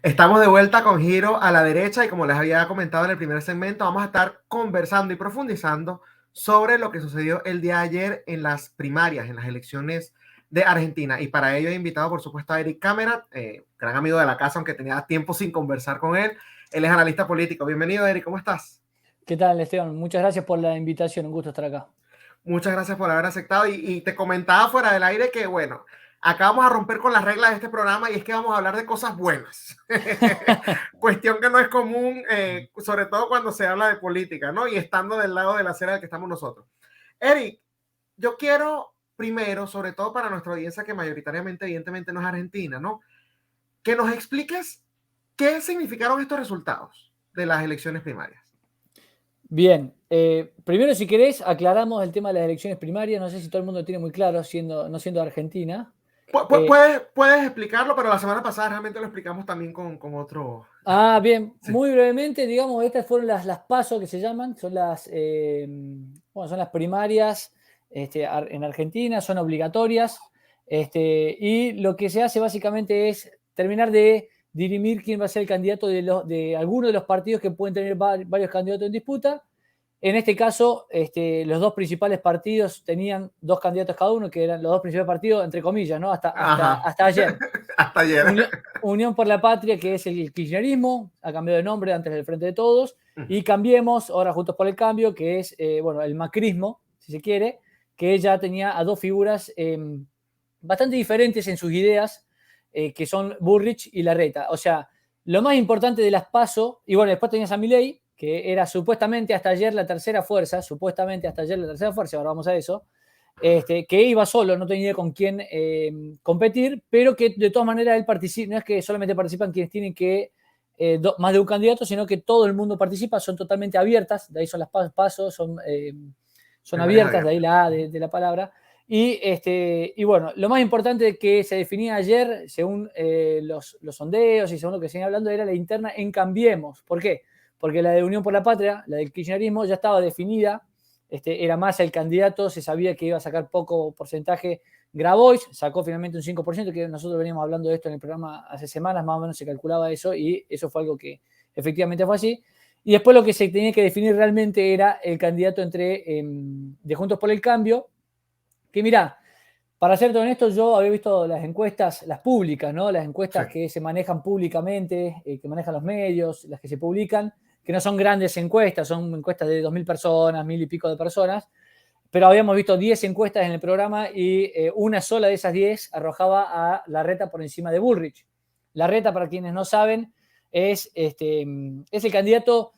Estamos de vuelta con Giro a la derecha y como les había comentado en el primer segmento, vamos a estar conversando y profundizando sobre lo que sucedió el día de ayer en las primarias, en las elecciones de Argentina. Y para ello he invitado, por supuesto, a Eric Cámara, gran amigo de la casa, aunque tenía tiempo sin conversar con él. Él es analista político. Bienvenido, Eric, ¿cómo estás? ¿Qué tal, Esteban? Muchas gracias por la invitación, un gusto estar acá. Muchas gracias por haber aceptado y te comentaba fuera del aire que, bueno, acá vamos a romper con las reglas de este programa y es que vamos a hablar de cosas buenas. Cuestión que no es común, sobre todo cuando se habla de política, ¿no? Y estando del lado de la acera del que estamos nosotros. Eric, yo quiero primero, sobre todo para nuestra audiencia que mayoritariamente, evidentemente, no es argentina, ¿no? Que nos expliques qué significaron estos resultados de las elecciones primarias. Bien, primero si querés aclaramos el tema de las elecciones primarias, no sé si todo el mundo lo tiene muy claro, no siendo Argentina. Eh, Puedes explicarlo, pero la semana pasada realmente lo explicamos también con otro. Bien, Sí. muy brevemente, digamos, estas fueron las PASO que se llaman, son son las primarias en Argentina, son obligatorias, y lo que se hace básicamente es terminar de dirimir quién va a ser el candidato de alguno de los partidos que pueden tener varios candidatos en disputa. En este caso, los dos principales partidos tenían dos candidatos cada uno, que eran los dos principales partidos, entre comillas, ¿no? Ajá. Hasta ayer. Hasta ayer. Unión por la Patria, que es el kirchnerismo, ha cambiado de nombre antes del Frente de Todos, y Cambiemos, ahora Juntos por el Cambio, que es el macrismo, si se quiere, que ya tenía a dos figuras bastante diferentes en sus ideas, que son Bullrich y Larreta. O sea, lo más importante de las PASO, y bueno, después tenías a Milei, que era supuestamente hasta ayer la tercera fuerza, ahora vamos a eso, que iba solo, no tenía con quién competir, pero que de todas maneras él participa, no es que solamente participan quienes tienen que más de un candidato, sino que todo el mundo participa, son totalmente abiertas, de ahí son las pasos, son abiertas, de ahí la A de la palabra. Y bueno, lo más importante que se definía ayer, según los sondeos y según lo que se venía hablando, era la interna en Cambiemos. ¿Por qué? Porque la de Unión por la Patria, la del kirchnerismo, ya estaba definida. Era más el candidato, se sabía que iba a sacar poco porcentaje. Grabois sacó finalmente un 5%, que nosotros veníamos hablando de esto en el programa hace semanas, más o menos se calculaba eso, y eso fue algo que efectivamente fue así. Y después lo que se tenía que definir realmente era el candidato de Juntos por el Cambio, que mirá, para ser honesto, yo había visto las encuestas, las públicas, ¿no? Las Sí. encuestas que se manejan públicamente, que manejan los medios, las que se publican, que no son grandes encuestas, son encuestas de 2.000 personas, 1.000 y pico de personas, pero habíamos visto 10 encuestas en el programa y una sola de esas 10 arrojaba a Larreta por encima de Bullrich. Larreta, para quienes no saben, es el candidato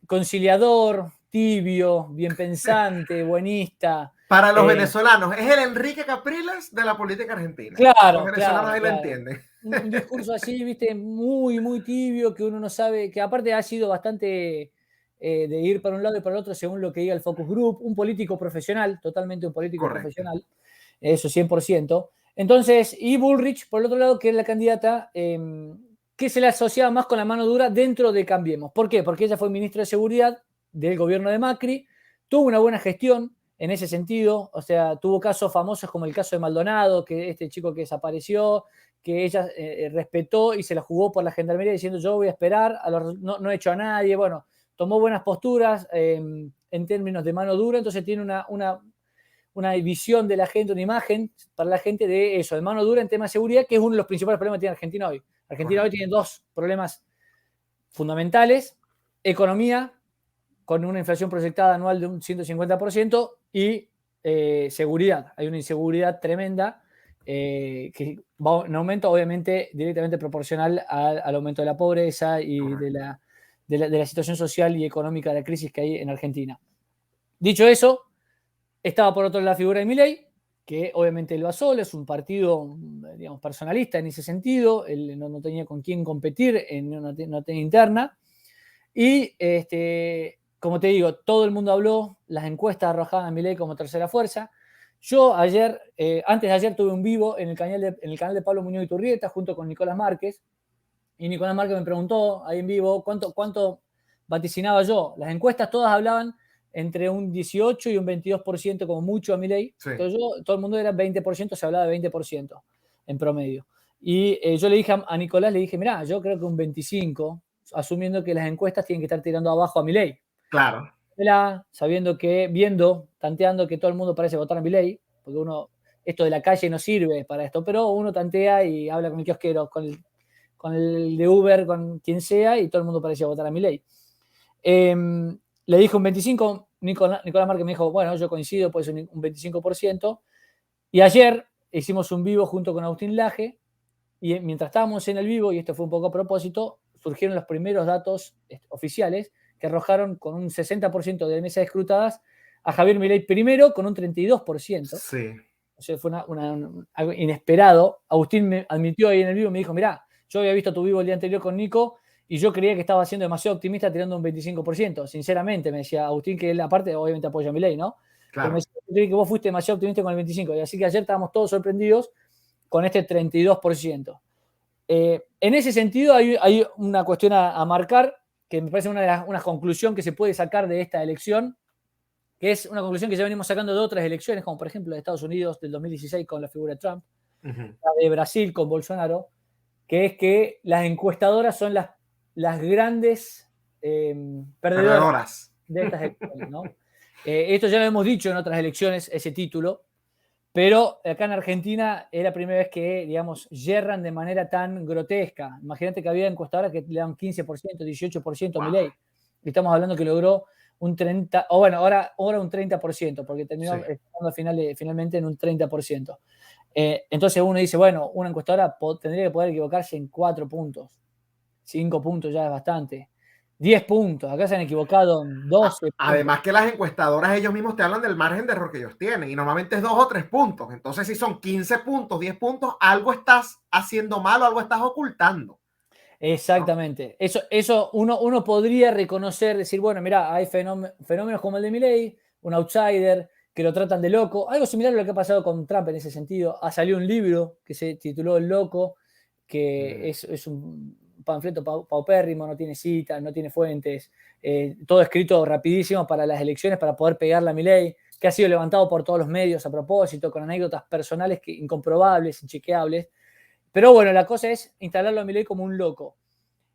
conciliador, tibio, bien pensante, buenista. Para los venezolanos, es el Enrique Capriles de la política argentina. Los Claro, venezolanos claro, ahí lo claro. entienden. Un discurso así, viste, muy, muy tibio, que uno no sabe, que aparte ha sido bastante de ir para un lado y para el otro según lo que diga el focus group, un político profesional, totalmente un político Correcto. profesional, eso 100%. Entonces, y Bullrich, por el otro lado, que es la candidata que se le asociaba más con la mano dura dentro de Cambiemos. ¿Por qué? Porque ella fue ministra de Seguridad del gobierno de Macri, tuvo una buena gestión en ese sentido, o sea, tuvo casos famosos como el caso de Maldonado, que este chico que desapareció, que ella respetó y se la jugó por la gendarmería diciendo yo voy a esperar, no he hecho a nadie, bueno, tomó buenas posturas en términos de mano dura, entonces tiene una visión de la gente, una imagen para la gente de eso, de mano dura en temas de seguridad, que es uno de los principales problemas que tiene Argentina hoy. Argentina hoy Correcto. tiene dos problemas fundamentales: economía, con una inflación proyectada anual de un 150%, y seguridad. Hay una inseguridad tremenda que va en aumento, obviamente, directamente proporcional al aumento de la pobreza y Correcto. de la situación social y económica de la crisis que hay en Argentina. Dicho eso, estaba por otro lado la figura de Milei, que obviamente él va solo, es un partido, digamos, personalista en ese sentido, él no tenía con quién competir en una tenía interna, y como te digo, todo el mundo habló, las encuestas arrojaban a Milei como tercera fuerza. Yo ayer, antes de ayer, tuve un vivo en el canal de Pablo Muñoz Iturrieta junto con Nicolás Márquez, y Nicolás Márquez me preguntó ahí en vivo cuánto vaticinaba yo. Las encuestas todas hablaban entre un 18 y un 22% como mucho a Milei. Sí. Entonces todo el mundo era 20%, se hablaba de 20% en promedio. Y yo le dije a Nicolás, le dije, mirá, yo creo que un 25, asumiendo que las encuestas tienen que estar tirando abajo a Milei. Claro. Sabiendo tanteando que todo el mundo parece votar a Milei, porque uno, esto de la calle no sirve para esto, pero uno tantea y habla con el kiosquero, con el de Uber, con quien sea, y todo el mundo parecía votar a Milei. Le dije un 25%, Nicolás Márquez me dijo, bueno, yo coincido, puede ser un 25%, y ayer hicimos un vivo junto con Agustín Laje, y mientras estábamos en el vivo, y esto fue un poco a propósito, surgieron los primeros datos oficiales que arrojaron con un 60% de mesas escrutadas a Javier Milei primero con un 32%. Sí. O sea, fue algo inesperado. Agustín me admitió ahí en el vivo, me dijo, mirá, yo había visto tu vivo el día anterior con Nico y yo creía que estaba siendo demasiado optimista tirando un 25%. Sinceramente, me decía Agustín, que él aparte obviamente apoya a Milei, ¿no? Pero me Claro. decía, yo creí que vos fuiste demasiado optimista con el 25%. Y así que ayer estábamos todos sorprendidos con este 32%. En ese sentido hay una cuestión a marcar, que me parece una conclusión que se puede sacar de esta elección, que es una conclusión que ya venimos sacando de otras elecciones, como por ejemplo de Estados Unidos del 2016 con la figura de Trump, la de Brasil con Bolsonaro, que es que las encuestadoras son las grandes perdedoras de estas elecciones, ¿no? Esto ya lo hemos dicho en otras elecciones, ese título, pero acá en Argentina es la primera vez que, digamos, yerran de manera tan grotesca. Imagínate que había encuestadoras que le dan 15%, 18% a Milei. Y estamos hablando que logró un 30%, o bueno, ahora un 30%, porque terminó finalmente en un 30%. Entonces uno dice, bueno, una encuestadora tendría que poder equivocarse en 4 puntos. 5 puntos ya es bastante. 10 puntos, acá se han equivocado en 12 puntos. Además que las encuestadoras ellos mismos te hablan del margen de error que ellos tienen y normalmente es 2 o 3 puntos. Entonces si son 15 puntos, 10 puntos, algo estás haciendo mal o algo estás ocultando. Exactamente. ¿No? Eso uno podría reconocer, decir, bueno, mira, hay fenómenos como el de Milei, un outsider, que lo tratan de loco. Algo similar a lo que ha pasado con Trump en ese sentido. Ha salido un libro que se tituló El Loco, que es un panfleto paupérrimo, no tiene citas, no tiene fuentes, todo escrito rapidísimo para las elecciones, para poder pegarle a Milei, que ha sido levantado por todos los medios a propósito, con anécdotas personales incomprobables, inchequeables. Pero bueno, la cosa es instalarlo a Milei como un loco.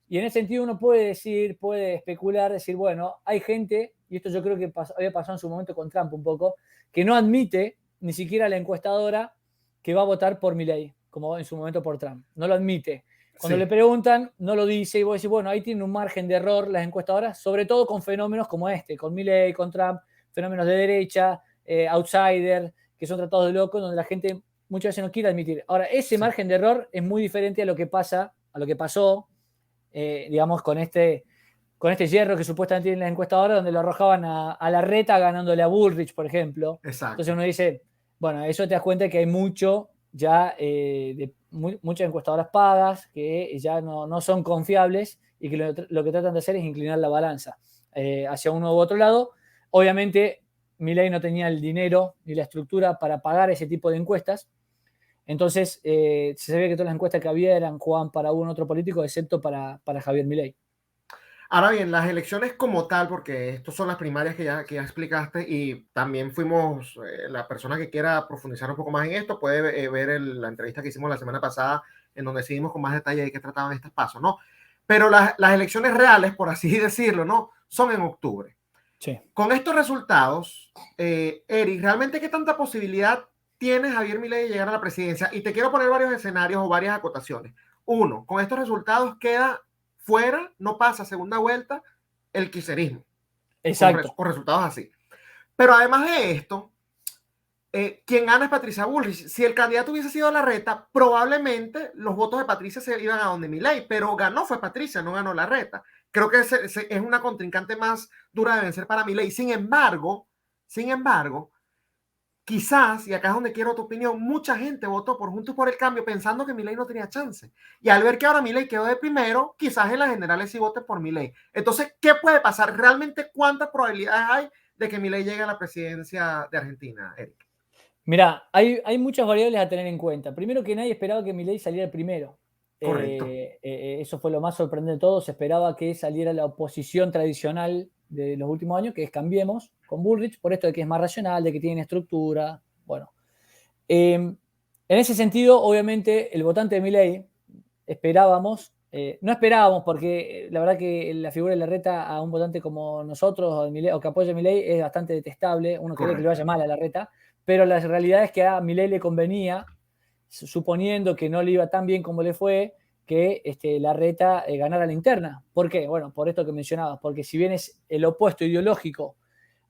Y en ese sentido uno puede decir, puede especular, decir, bueno, hay gente, y esto yo creo que había pasado en su momento con Trump un poco, que no admite ni siquiera la encuestadora que va a votar por Milei, como en su momento por Trump. No lo admite. Cuando le preguntan, no lo dice, y vos decís, bueno, ahí tiene un margen de error las encuestadoras, sobre todo con fenómenos como este, con Milei, con Trump, fenómenos de derecha, outsider, que son tratados de locos, donde la gente muchas veces no quiere admitir. Ahora, ese margen de error es muy diferente a lo que pasó, digamos, con este hierro que supuestamente tiene la encuestadora, donde lo arrojaban a Larreta ganándole a Bullrich, por ejemplo. Exacto. Entonces uno dice, bueno, eso te das cuenta que hay mucho ya muchas encuestadoras pagas que ya no son confiables y que lo que tratan de hacer es inclinar la balanza hacia uno u otro lado. Obviamente, Milei no tenía el dinero ni la estructura para pagar ese tipo de encuestas. Entonces, se ve que todas las encuestas que había jugaban para uno otro político, excepto para Javier Milei. Ahora bien, las elecciones como tal, porque estas son las primarias que ya explicaste y también fuimos, la persona que quiera profundizar un poco más en esto puede ver la entrevista que hicimos la semana pasada en donde seguimos con más detalle de qué trataban estos pasos, ¿no? Pero las elecciones reales, por así decirlo, ¿no? Son en octubre. Sí. Con estos resultados, Eric, ¿realmente qué tanta posibilidad tiene Javier Milei de llegar a la presidencia? Y te quiero poner varios escenarios o varias acotaciones. Uno, con estos resultados queda fuera, no pasa a segunda vuelta el kirchnerismo. Exacto. Con resultados así. Pero además de esto, quien gana es Patricia Bullrich. Si el candidato hubiese sido Larreta, probablemente los votos de Patricia se iban a donde Milei, pero ganó fue Patricia, no ganó Larreta. Creo que es una contrincante más dura de vencer para Milei. Sin embargo, quizás, y acá es donde quiero tu opinión, mucha gente votó por Juntos por el Cambio pensando que Milei no tenía chance. Y al ver que ahora Milei quedó de primero, quizás en las generales sí voten por Milei. Entonces, ¿qué puede pasar? ¿Realmente cuántas probabilidades hay de que Milei llegue a la presidencia de Argentina, Eric? Mira, hay muchas variables a tener en cuenta. Primero que nadie esperaba que Milei saliera primero. Correcto. Eso fue lo más sorprendente de todo. Se esperaba que saliera la oposición tradicional de los últimos años, que es Cambiemos, con Bullrich, por esto de que es más racional, de que tiene estructura. Bueno. En En ese sentido, obviamente, el votante de Milei esperábamos, no esperábamos porque la verdad que la figura de Larreta a un votante como nosotros o, Milei, o que apoya a Milei es bastante detestable, uno quería que le vaya mal a Larreta, pero la realidad es que a Milei le convenía, suponiendo que no le iba tan bien como le fue, que Larreta ganara la interna. ¿Por qué? Bueno, por esto que mencionabas, porque si bien es el opuesto ideológico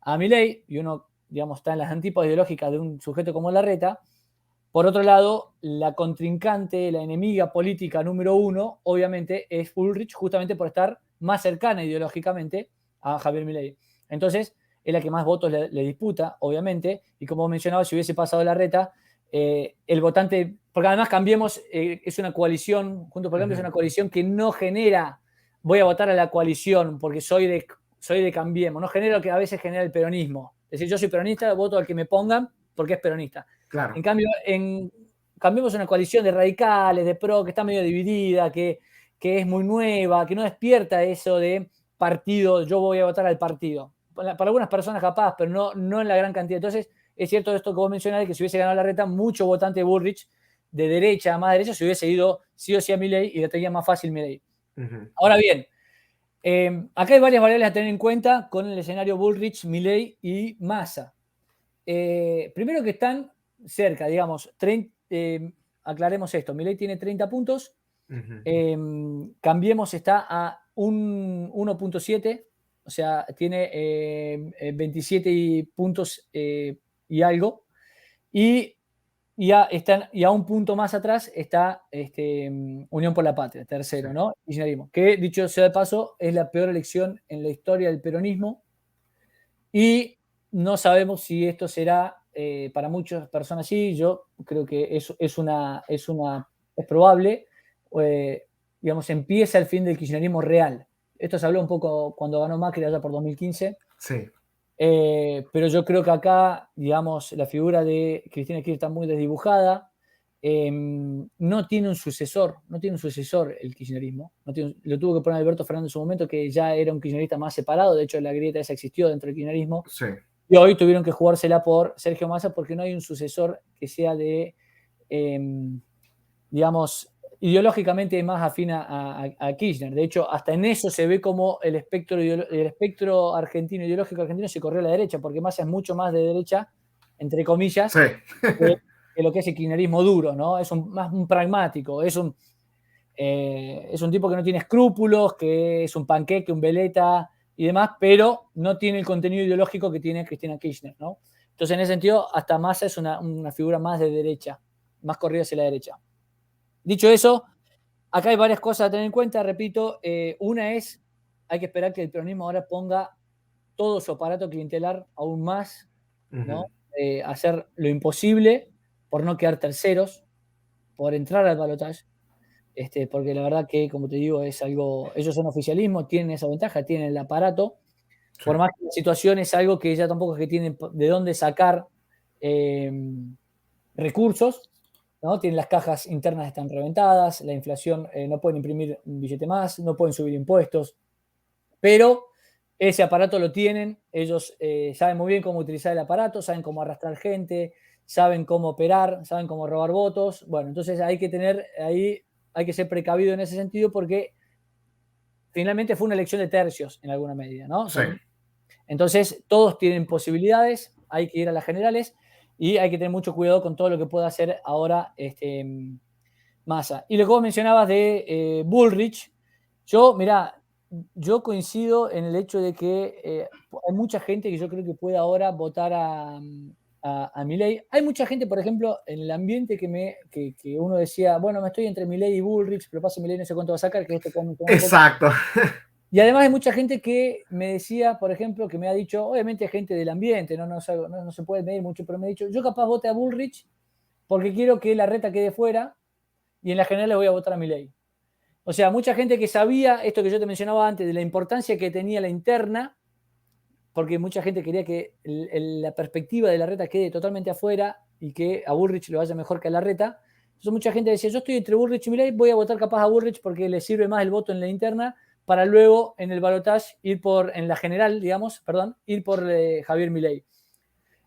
a Milei, y uno, digamos, está en las antípodas ideológicas de un sujeto como Larreta, por otro lado, la contrincante, la enemiga política número uno, obviamente, es Bullrich, justamente por estar más cercana ideológicamente a Javier Milei. Entonces, es la que más votos le disputa, obviamente, y como mencionaba, si hubiese pasado Larreta, el votante, porque además Cambiemos es una coalición, Juntos por el Cambio es una coalición que no genera, voy a votar a la coalición porque soy de Cambiemos, no genera lo que a veces genera el peronismo. Es decir, yo soy peronista, voto al que me pongan porque es peronista. Claro. En cambio, Cambiemos una coalición de radicales, de pro, que está medio dividida, que es muy nueva, que no despierta eso de partido, yo voy a votar al partido. Para algunas personas capaz, pero no en la gran cantidad. Entonces, es cierto esto que vos mencionás, que si hubiese ganado Larreta, mucho votante de Bullrich, de derecha a más derecha, se hubiese ido sí o sí a Milei y lo tenía más fácil Milei. Ahora bien, acá hay varias variables a tener en cuenta con el escenario Bullrich, Milei y Massa. Primero que están cerca, digamos, aclaremos esto, Milei tiene 30 puntos, Cambiemos está a 1.7, o sea, tiene 27 puntos y algo, y a un punto más atrás está Unión por la Patria, tercero, Sí. ¿no? Kirchnerismo, que dicho sea de paso, es la peor elección en la historia del peronismo, y no sabemos si esto será para muchas personas así. Yo creo que es probable. Digamos, empieza el fin del kirchnerismo real. Esto se habló un poco cuando ganó Macri allá por 2015. Sí. Pero yo creo que acá, digamos, la figura de Cristina Kirchner está muy desdibujada. No tiene un sucesor el kirchnerismo. Lo tuvo que poner Alberto Fernández en su momento, que ya era un kirchnerista más separado. De hecho, la grieta esa existió dentro del kirchnerismo. Sí. Y hoy tuvieron que jugársela por Sergio Massa porque no hay un sucesor que sea digamos, ideológicamente más afín a Kirchner. De hecho, hasta en eso se ve como el espectro argentino, ideológico argentino, se corrió a la derecha, porque Massa es mucho más de derecha, entre comillas, Sí. que lo que es el kirchnerismo duro, ¿no? Es más un pragmático, es un tipo que no tiene escrúpulos, que es un panqueque, un veleta y demás, pero no tiene el contenido ideológico que tiene Cristina Kirchner, ¿no? Entonces, en ese sentido, hasta Massa es una figura más de derecha, más corrida hacia la derecha. Dicho eso, acá hay varias cosas a tener en cuenta, repito. Una es, hay que esperar que el peronismo ahora ponga todo su aparato clientelar aún más, ¿no? Hacer lo imposible por no quedar terceros, por entrar al balotaje, porque la verdad que, como te digo, es algo, ellos son oficialismo, tienen esa ventaja, tienen el aparato, Sí. por más que la situación es algo que ya tampoco es que tienen de dónde sacar recursos, ¿no? Tienen las cajas internas están reventadas, la inflación, no pueden imprimir un billete más, no pueden subir impuestos, pero ese aparato lo tienen, ellos saben muy bien cómo utilizar el aparato, saben cómo arrastrar gente, saben cómo operar, saben cómo robar votos. Bueno, entonces hay que ser precavido en ese sentido porque finalmente fue una elección de tercios en alguna medida, ¿no? Sí. Entonces todos tienen posibilidades, hay que ir a las generales y hay que tener mucho cuidado con todo lo que pueda hacer ahora Massa. Y lo que vos mencionabas de Bullrich, yo coincido en el hecho de que hay mucha gente que yo creo que puede ahora votar a Milei. Hay mucha gente, por ejemplo, en el ambiente que uno decía, bueno, me estoy entre Milei y Bullrich, pero pasa Milei no sé cuánto va a sacar, que esto como Exacto. Y además hay mucha gente que me decía, por ejemplo, que me ha dicho, obviamente gente del ambiente, no se puede medir mucho, pero me ha dicho, yo capaz vote a Bullrich porque quiero que Larreta quede fuera y en la general le voy a votar a Milei. O sea, mucha gente que sabía esto que yo te mencionaba antes, de la importancia que tenía la interna, porque mucha gente quería que la perspectiva de Larreta quede totalmente afuera y que a Bullrich le vaya mejor que a Larreta. Entonces mucha gente decía, yo estoy entre Bullrich y Milei, voy a votar capaz a Bullrich porque le sirve más el voto en la interna para luego en el balotaje en la general, digamos, ir por Javier Milei.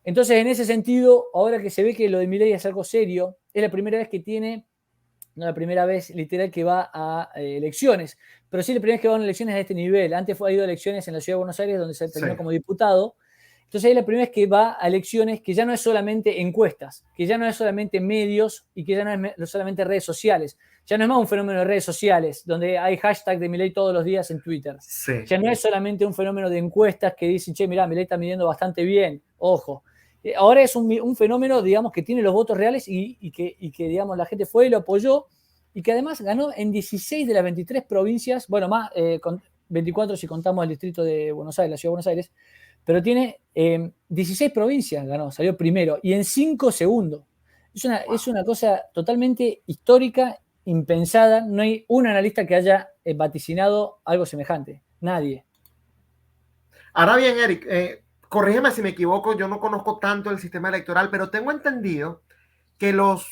Entonces, en ese sentido, ahora que se ve que lo de Milei es algo serio, es la primera vez que tiene, no la primera vez literal que va a elecciones, pero sí la primera vez que va a elecciones a este nivel. Antes ha ido a elecciones en la Ciudad de Buenos Aires, donde se terminó como diputado. Entonces es la primera vez que va a elecciones que ya no es solamente encuestas, que ya no es solamente medios y que ya no es solamente redes sociales. Ya no es más un fenómeno de redes sociales, donde hay hashtag de Milei todos los días en Twitter. Sí. Ya no es solamente un fenómeno de encuestas que dicen, che, mirá, Milei está midiendo bastante bien, ojo. Ahora es un fenómeno, digamos, que tiene los votos reales y que, digamos, la gente fue y lo apoyó y que además ganó en 16 de las 23 provincias, bueno, más 24 si contamos el distrito de Buenos Aires, la ciudad de Buenos Aires, pero tiene 16 provincias, ganó, salió primero y en 5 segundos. Es una cosa totalmente histórica, impensada. No hay un analista que haya vaticinado algo semejante. Nadie. Ahora bien, Eric, corrígeme si me equivoco, yo no conozco tanto el sistema electoral, pero tengo entendido que los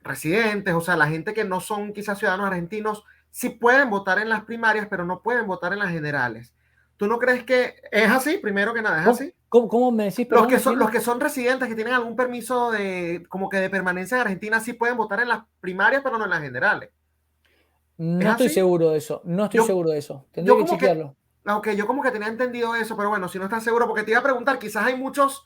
residentes, o sea, la gente que no son quizás ciudadanos argentinos, sí pueden votar en las primarias, pero no pueden votar en las generales. ¿Tú no crees que es así? Primero que nada, ¿es así? ¿Cómo me decís? Los que son residentes, que tienen algún permiso de, como que de permanencia en Argentina, sí pueden votar en las primarias, pero no en las generales. No estoy seguro de eso. No estoy seguro de eso. Tendría que chequearlo. Ok, yo como que tenía entendido eso, pero bueno, si no estás seguro, porque te iba a preguntar, quizás hay muchos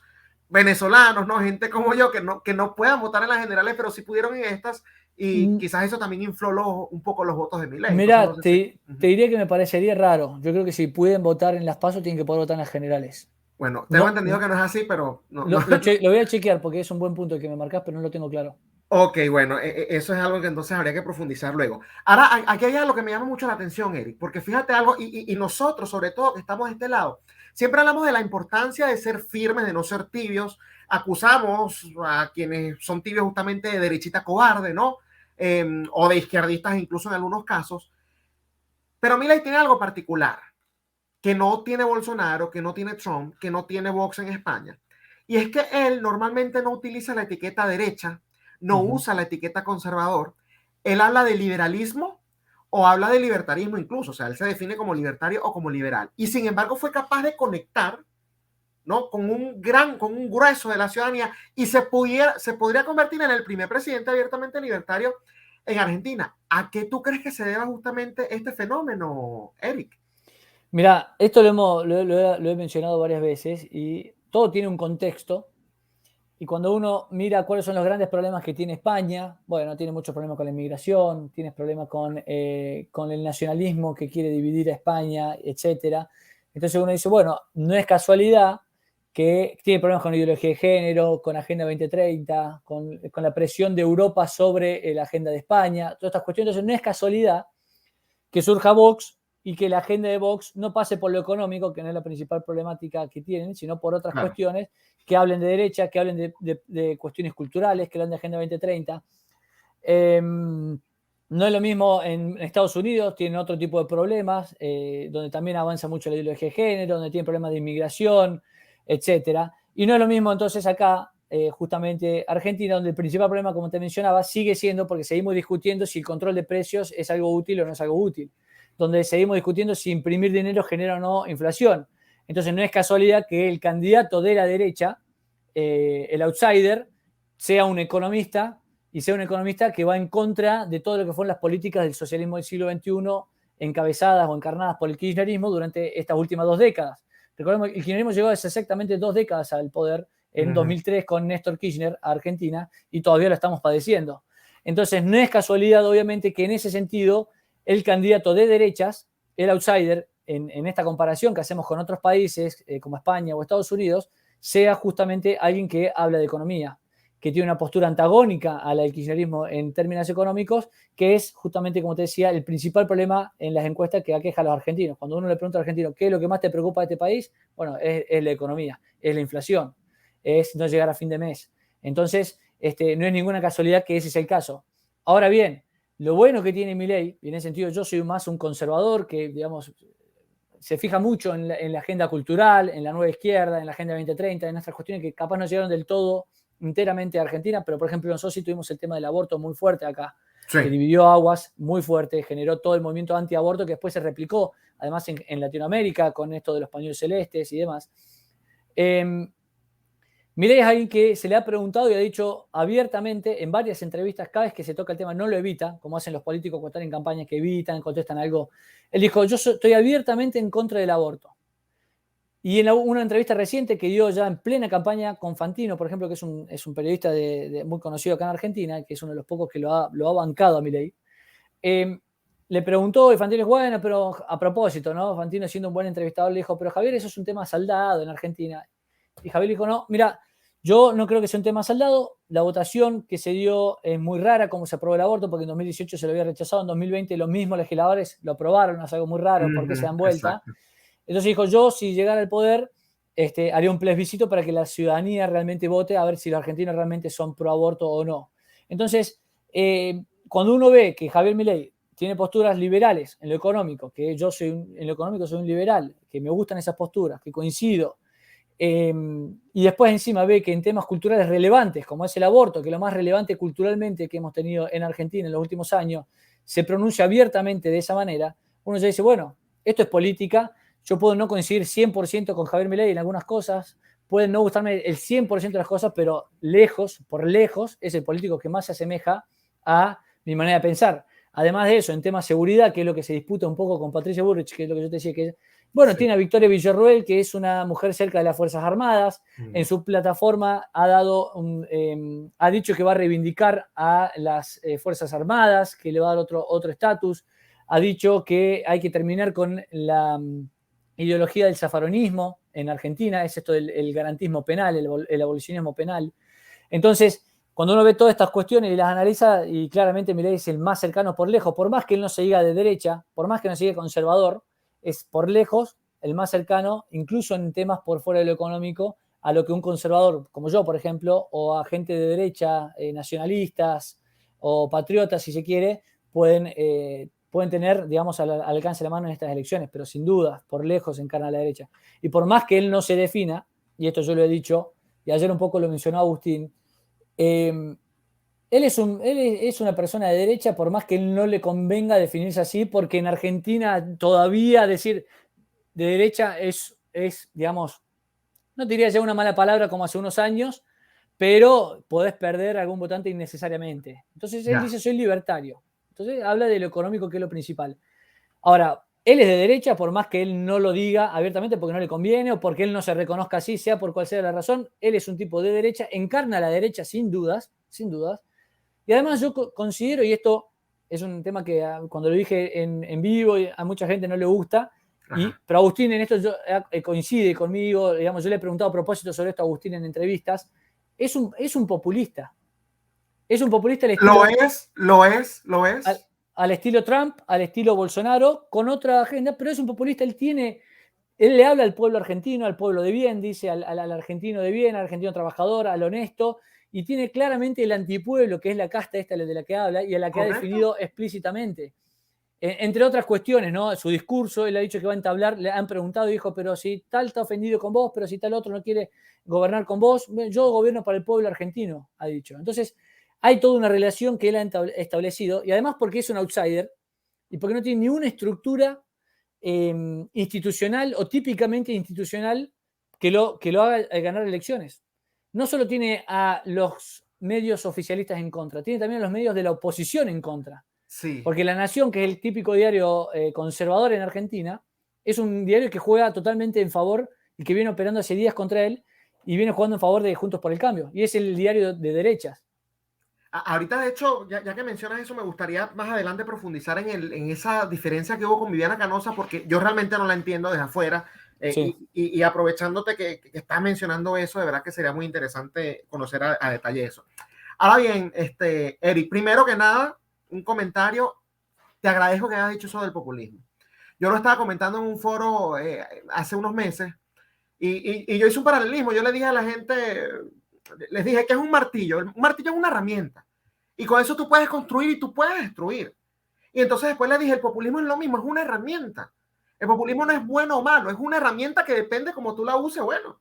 venezolanos, ¿no? Gente como yo que no puedan votar en las generales, pero sí pudieron en estas, y quizás eso también infló un poco los votos de Milei. Mirá, no sé te diría que me parecería raro. Yo creo que si pueden votar en las PASO, tienen que poder votar en las generales. Bueno, tengo entendido que no es así, pero... Lo voy a chequear porque es un buen punto el que me marcás, pero no lo tengo claro. Ok, bueno, eso es algo que entonces habría que profundizar luego. Ahora, aquí hay algo que me llama mucho la atención, Eric, porque fíjate algo, y nosotros, sobre todo, que estamos de este lado, siempre hablamos de la importancia de ser firmes, de no ser tibios. Acusamos a quienes son tibios justamente de derechita cobarde, ¿no? O de izquierdistas incluso en algunos casos. Pero Milei tiene algo particular, que no tiene Bolsonaro, que no tiene Trump, que no tiene Vox en España. Y es que él normalmente no utiliza la etiqueta derecha, no usa la etiqueta conservador. Él habla de liberalismo o habla de libertarismo incluso. O sea, él se define como libertario o como liberal. Y sin embargo fue capaz de conectar, ¿no? con un grueso de la ciudadanía y se podría convertir en el primer presidente abiertamente libertario en Argentina. ¿A qué tú crees que se deba justamente este fenómeno, Eric? Mira, esto lo he mencionado varias veces y todo tiene un contexto. Y cuando uno mira cuáles son los grandes problemas que tiene España, bueno, tiene muchos problemas con la inmigración, tiene problemas con el nacionalismo que quiere dividir a España, etc. Entonces uno dice, bueno, no es casualidad que tiene problemas con la ideología de género, con Agenda 2030, con la presión de Europa sobre la agenda de España, todas estas cuestiones. Entonces no es casualidad que surja Vox y que la agenda de Vox no pase por lo económico, que no es la principal problemática que tienen, sino por otras cuestiones que hablen de derecha, que hablen de cuestiones culturales, que hablen de Agenda 2030. No es lo mismo en Estados Unidos, tienen otro tipo de problemas, donde también avanza mucho la ideología de género, donde tienen problemas de inmigración, etc. Y no es lo mismo entonces acá, justamente Argentina, donde el principal problema, como te mencionaba, sigue siendo porque seguimos discutiendo si el control de precios es algo útil o no es algo útil, donde seguimos discutiendo si imprimir dinero genera o no inflación. Entonces no es casualidad que el candidato de la derecha, el outsider, sea un economista y sea un economista que va en contra de todo lo que fueron las políticas del socialismo del siglo XXI encabezadas o encarnadas por el kirchnerismo durante estas últimas 2 décadas. Recordemos que el kirchnerismo llegó hace exactamente 2 décadas al poder en 2003 con Néstor Kirchner a Argentina y todavía lo estamos padeciendo. Entonces no es casualidad, obviamente, que en ese sentido el candidato de derechas, el outsider, en esta comparación que hacemos con otros países como España o Estados Unidos, sea justamente alguien que habla de economía, que tiene una postura antagónica a la del kirchnerismo en términos económicos, que es justamente, como te decía, el principal problema en las encuestas que aqueja a los argentinos. Cuando uno le pregunta al argentino qué es lo que más te preocupa de este país, bueno, es la economía, es la inflación, es no llegar a fin de mes. Entonces, no es ninguna casualidad que ese sea el caso. Ahora bien, lo bueno que tiene Milei, y en ese sentido yo soy más un conservador que, digamos, se fija mucho en la agenda cultural, en la nueva izquierda, en la agenda 2030, en estas cuestiones que capaz no llegaron del todo enteramente a Argentina, pero por ejemplo nosotros sí tuvimos el tema del aborto muy fuerte acá, que dividió aguas muy fuerte, generó todo el movimiento antiaborto que después se replicó, además en Latinoamérica, con esto de los pañuelos celestes y demás. Milei es alguien que se le ha preguntado y ha dicho abiertamente en varias entrevistas, cada vez que se toca el tema, no lo evita, como hacen los políticos cuando están en campaña, que evitan, contestan algo. Él dijo, estoy abiertamente en contra del aborto. Y en una entrevista reciente que dio ya en plena campaña con Fantino, por ejemplo, que es un periodista muy conocido acá en Argentina, que es uno de los pocos que lo ha bancado a Milei, le preguntó, y Fantino es bueno, pero a propósito, ¿no? Fantino, siendo un buen entrevistador, le dijo, pero Javier, eso es un tema saldado en Argentina. Y Javier dijo, no, mira, yo no creo que sea un tema saldado. La votación que se dio es muy rara, como se aprobó el aborto, porque en 2018 se lo había rechazado, en 2020 los mismos legisladores lo aprobaron, es algo muy raro, ¿por qué se dan vuelta? Exacto. Entonces dijo, yo si llegara al poder, haría un plebiscito para que la ciudadanía realmente vote a ver si los argentinos realmente son pro aborto o no. Entonces, cuando uno ve que Javier Milei tiene posturas liberales en lo económico, que yo en lo económico soy un liberal, que me gustan esas posturas, que coincido, y después encima ve que en temas culturales relevantes, como es el aborto, que es lo más relevante culturalmente que hemos tenido en Argentina en los últimos años, se pronuncia abiertamente de esa manera, uno ya dice, bueno, esto es política, yo puedo no coincidir 100% con Javier Milei en algunas cosas, pueden no gustarme el 100% de las cosas, pero por lejos, es el político que más se asemeja a mi manera de pensar. Además de eso, en temas de seguridad, que es lo que se disputa un poco con Patricia Bullrich, que es lo que yo te decía, que bueno, sí. Tiene a Victoria Villarroel, que es una mujer cerca de las Fuerzas Armadas. En su plataforma ha dicho que va a reivindicar a las Fuerzas Armadas, que le va a dar otro estatus. Ha dicho que hay que terminar con la ideología del zafaronismo en Argentina, es esto del garantismo penal, el abolicionismo penal. Entonces, cuando uno ve todas estas cuestiones y las analiza, y claramente Milei es el más cercano por lejos, por más que él no se diga de derecha, por más que no se diga conservador, es por lejos el más cercano, incluso en temas por fuera de lo económico, a lo que un conservador, como yo, por ejemplo, o a gente de derecha, nacionalistas o patriotas, si se quiere, pueden tener, digamos, al alcance de la mano en estas elecciones, pero sin duda, por lejos encarna a la derecha. Y por más que él no se defina, y esto yo lo he dicho, y ayer un poco lo mencionó Agustín, él es una persona de derecha, por más que él no le convenga definirse así, porque en Argentina todavía decir de derecha es digamos, no diría ya una mala palabra como hace unos años, pero podés perder algún votante innecesariamente. Entonces él dice, soy libertario. Entonces habla de lo económico, que es lo principal. Ahora, él es de derecha, por más que él no lo diga abiertamente porque no le conviene o porque él no se reconozca así, sea por cual sea la razón, él es un tipo de derecha, encarna a la derecha sin dudas, sin dudas. Y además yo considero, y esto es un tema que cuando lo dije en vivo a mucha gente no le gusta, pero Agustín en esto coincide conmigo, digamos, yo le he preguntado a propósito sobre esto a Agustín en entrevistas, es un populista. Es un populista al estilo... Lo es. Al estilo Trump, al estilo Bolsonaro, con otra agenda, pero es un populista, él le habla al pueblo argentino, al pueblo de bien, dice al argentino de bien, al argentino trabajador, al honesto, y tiene claramente el antipueblo, que es la casta esta de la que habla, y a la que ha definido explícitamente. Entre otras cuestiones, ¿no? Su discurso, él ha dicho que va a entablar, le han preguntado y dijo, pero si tal está ofendido con vos, pero si tal otro no quiere gobernar con vos, yo gobierno para el pueblo argentino, ha dicho. Entonces, hay toda una relación que él ha establecido, y además porque es un outsider, y porque no tiene ni una estructura institucional o típicamente institucional que lo haga ganar elecciones. No solo tiene a los medios oficialistas en contra, tiene también a los medios de la oposición en contra. Sí. Porque La Nación, que es el típico diario conservador en Argentina, es un diario que juega totalmente en favor y que viene operando hace días contra él y viene jugando en favor de Juntos por el Cambio. Y es el diario de derechas. Ahorita, de hecho, ya que mencionas eso, me gustaría más adelante profundizar en esa diferencia que hubo con Viviana Canosa, porque yo realmente no la entiendo desde afuera. Sí. Y aprovechándote que estás mencionando eso, de verdad que sería muy interesante conocer a detalle eso. Ahora bien, Eric, primero que nada, un comentario. Te agradezco que hayas dicho eso del populismo. Yo lo estaba comentando en un foro hace unos meses y yo hice un paralelismo. Yo le dije a la gente, les dije que es un martillo. Un martillo es una herramienta. Y con eso tú puedes construir y tú puedes destruir. Y entonces después le dije, el populismo es lo mismo, es una herramienta. El populismo no es bueno o malo, es una herramienta que depende como tú la uses. Bueno,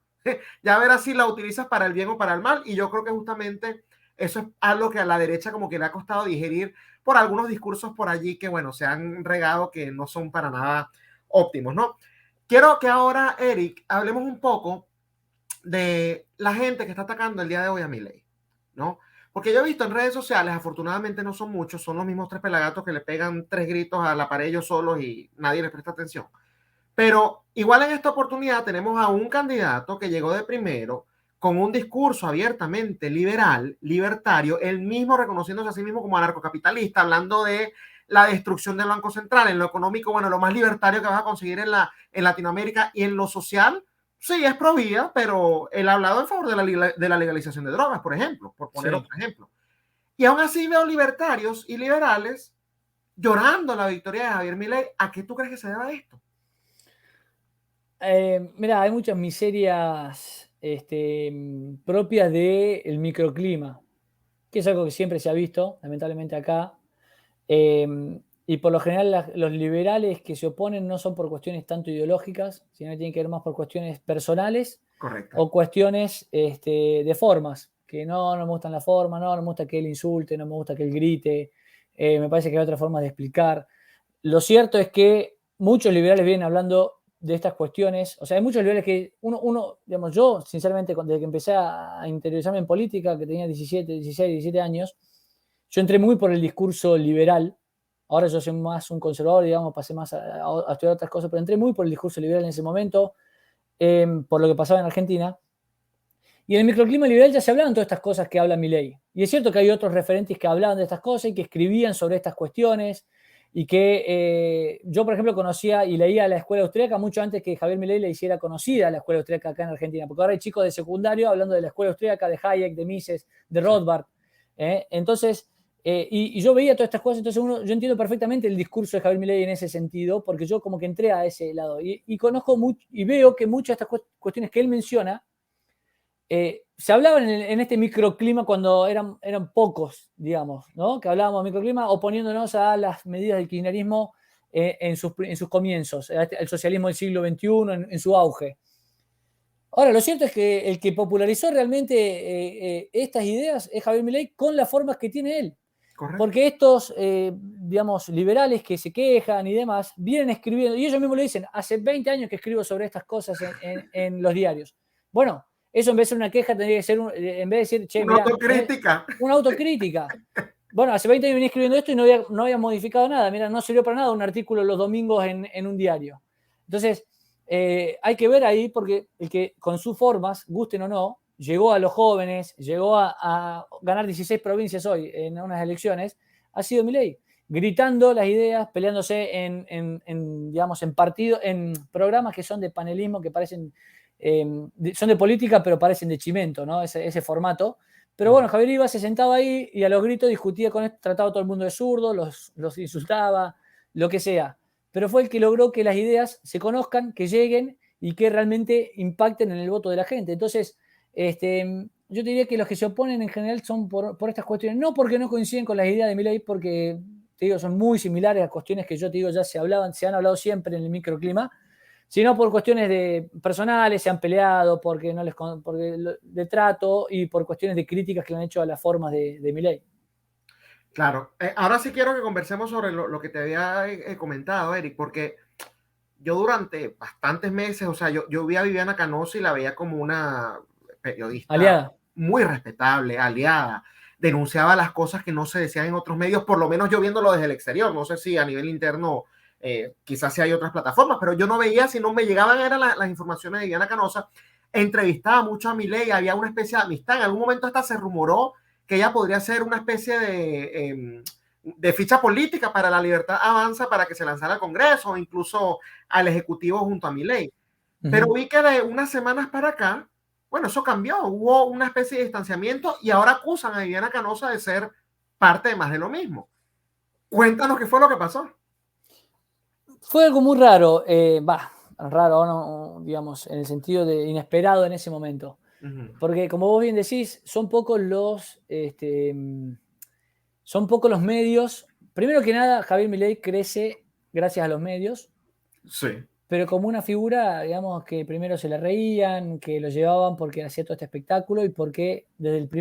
ya verás si la utilizas para el bien o para el mal. Y yo creo que justamente eso es algo que a la derecha como que le ha costado digerir por algunos discursos por allí que, bueno, se han regado que no son para nada óptimos, ¿no? Quiero que ahora, Eric, hablemos un poco de la gente que está atacando el día de hoy a Milei, ¿no? Porque yo he visto en redes sociales, afortunadamente no son muchos, son los mismos tres pelagatos que le pegan tres gritos a la pared ellos solos y nadie les presta atención. Pero igual en esta oportunidad tenemos a un candidato que llegó de primero con un discurso abiertamente liberal, libertario, él mismo reconociéndose a sí mismo como anarcocapitalista, hablando de la destrucción del Banco Central, en lo económico, bueno, lo más libertario que vas a conseguir en Latinoamérica, y en lo social, sí, es pro vida, pero él ha hablado en favor de la legalización de drogas, por ejemplo, por poner Sí. otro ejemplo. Y aún así veo libertarios y liberales llorando la victoria de Javier Milei. ¿A qué tú crees que se deba esto? Mira, hay muchas miserias propias del microclima, que es algo que siempre se ha visto, lamentablemente acá. Y por lo general los liberales que se oponen no son por cuestiones tanto ideológicas, sino que tienen que ver más por cuestiones personales Correcto. o cuestiones de formas, que no me gustan la forma, no me gusta que él insulte, no me gusta que él grite, me parece que hay otras formas de explicar. Lo cierto es que muchos liberales vienen hablando de estas cuestiones, o sea, hay muchos liberales que digamos, yo, sinceramente, desde que empecé a interiorizarme en política, que tenía 17, 16, 17 años, yo entré muy por el discurso liberal. Ahora yo soy más un conservador, digamos, pasé más a estudiar otras cosas, pero entré muy por el discurso liberal en ese momento, por lo que pasaba en Argentina. Y en el microclima liberal ya se hablaban todas estas cosas que habla Milei. Y es cierto que hay otros referentes que hablaban de estas cosas y que escribían sobre estas cuestiones y que yo, por ejemplo, conocía y leía la escuela austríaca mucho antes que Javier Milei le hiciera conocida la escuela austríaca acá en Argentina, porque ahora hay chicos de secundario hablando de la escuela austríaca, de Hayek, de Mises, de Rothbard. Entonces, y yo veía todas estas cosas, entonces yo entiendo perfectamente el discurso de Javier Milei en ese sentido, porque yo como que entré a ese lado y conozco mucho y veo que muchas de estas cuestiones que él menciona se hablaba en este microclima cuando eran pocos, digamos, ¿no? Que hablábamos de microclima oponiéndonos a las medidas del kirchnerismo en sus comienzos, el socialismo del siglo XXI en su auge. Ahora, lo cierto es que el que popularizó realmente estas ideas es Javier Milei con las formas que tiene él. Correcto. Porque estos, digamos, liberales que se quejan y demás, vienen escribiendo, y ellos mismos lo dicen, hace 20 años que escribo sobre estas cosas en los diarios. Bueno, eso en vez de ser una queja tendría que ser, en vez de decir, che, Una mirá, autocrítica. una autocrítica. Bueno, hace 20 años venía escribiendo esto y no había modificado nada. Mira, no sirvió para nada un artículo los domingos en un diario. Entonces, hay que ver ahí porque el que con sus formas, gusten o no, llegó a los jóvenes, llegó a ganar 16 provincias hoy en unas elecciones, ha sido Milei, gritando las ideas, peleándose digamos, en programas que son de panelismo, que parecen, son de política, pero parecen de chimento, ¿no? Ese formato. Pero bueno, Javier iba, se sentaba ahí y a los gritos discutía con esto, trataba a todo el mundo de zurdo, los insultaba, lo que sea. Pero fue el que logró que las ideas se conozcan, que lleguen y que realmente impacten en el voto de la gente. Entonces, yo diría que los que se oponen en general son por estas cuestiones, no porque no coinciden con las ideas de Milei, porque te digo, son muy similares a cuestiones que yo te digo ya se han hablado siempre en el microclima, sino por cuestiones personales, se han peleado, porque de trato y por cuestiones de críticas que le han hecho a las formas de Milei. Claro, ahora sí quiero que conversemos sobre lo que te había comentado, Eric, porque yo durante bastantes meses, o sea, yo vi a Viviana Canosa y la veía como una periodista Aliada. muy respetable, aliada, denunciaba las cosas que no se decían en otros medios, por lo menos yo viéndolo desde el exterior, no sé si a nivel interno quizás si hay otras plataformas, pero yo no veía, si no me llegaban eran las informaciones de Viviana Canosa, entrevistaba mucho a Milei, había una especie de amistad, en algún momento hasta se rumoró que ella podría ser una especie de ficha política para la Libertad Avanza para que se lanzara al Congreso o incluso al Ejecutivo junto a Milei. Pero vi que de unas semanas para acá, bueno, eso cambió, hubo una especie de distanciamiento y ahora acusan a Viviana Canosa de ser parte de más de lo mismo. Cuéntanos qué fue lo que pasó. Fue algo muy raro, raro, no, digamos, en el sentido de inesperado en ese momento. Porque, como vos bien decís, son pocos los medios. Primero que nada, Javier Milei crece gracias a los medios. Sí. Pero como una figura, digamos, que primero se le reían, que lo llevaban porque hacía todo este espectáculo y porque,